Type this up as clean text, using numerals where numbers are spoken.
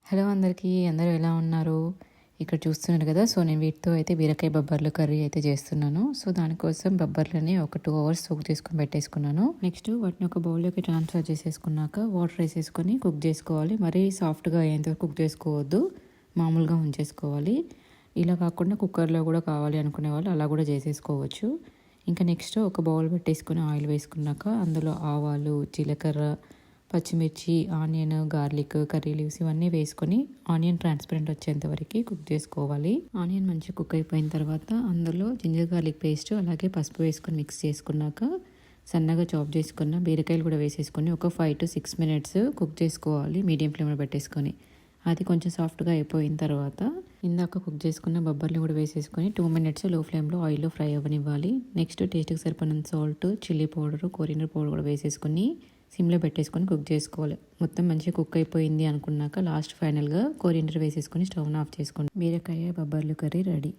Hello అందరికీ, అందరూ ఎలా ఉన్నారు? ఇక్కడ చూస్తున్నారు కదా! సో, నేను వీటితో అయితే బీరకాయ బొబ్బర్లు కర్రీ అయితే చేస్తున్నాను. సో, దానికోసం బొబ్బర్లని ఒక 2 అవర్స్ సోక్ చేసుకొని పెట్టేసుకున్నాను. నెక్స్ట్ వాటిని ఒక బౌల్‌లోకి ట్రాన్స్‌ఫర్ చేసేసుకున్నాక వాటర్ ఏసేసుకొని కుక్ చేసుకోవాలి. మరీ సాఫ్ట్‌గా అయ్యేంత వరకు కుక్ చేసుకోవద్దు. మామూలుగా ఉంచేసుకోవాలి. ఇలా కాకుండా కుక్కర్‌లో కూడా కావాలి అనుకునే వాళ్ళు అలా కూడా చేసేసుకోవచ్చు. ఇంకా నెక్స్ట్ ఒక బౌల్ పెట్టేసుకొని ఆయిల్ వేసుకున్నాక అందులో ఆవాలు, జీలకర్ర, పచ్చిమిర్చి, ఆనియన్, గార్లిక్, కర్రీ లీవ్స్ ఇవన్నీ వేసుకొని ఆనియన్ ట్రాన్స్పరెంట్ వచ్చేంత వరకు కుక్ చేసుకోవాలి. ఆనియన్ మంచిగా కుక్ అయిపోయిన తర్వాత అందులో జింజర్ గార్లిక్ పేస్ట్ అలాగే పసుపు వేసుకొని మిక్స్ చేసుకున్నాక సన్నగా చాప్ చేసుకున్న బీరకాయలు కూడా వేసేసుకొని ఒక 5 to 6 minutes కుక్ చేసుకోవాలి మీడియం ఫ్లేమ్లో పెట్టేసుకొని. అది కొంచెం సాఫ్ట్గా అయిపోయిన తర్వాత ఇందాక కుక్ చేసుకున్న బొబ్బర్లు కూడా వేసేసుకొని 2 minutes లో ఫ్లేమ్లో ఆయిల్లో ఫ్రై అవ్వనివ్వాలి. నెక్స్ట్ టేస్ట్కి సరిపడినంత salt, chilli powder, coriander powder కూడా వేసేసుకొని సిమ్లో పెట్టేసుకొని కుక్ చేసుకోవాలి. మొత్తం మంచిగా కుక్ అయిపోయింది అనుకున్నాక లాస్ట్ ఫైనల్గా కొరియండర్ వేసేసుకొని స్టవ్ని ఆఫ్ చేసుకోండి. బీరకాయ బొబ్బర్లు కర్రీ రెడీ.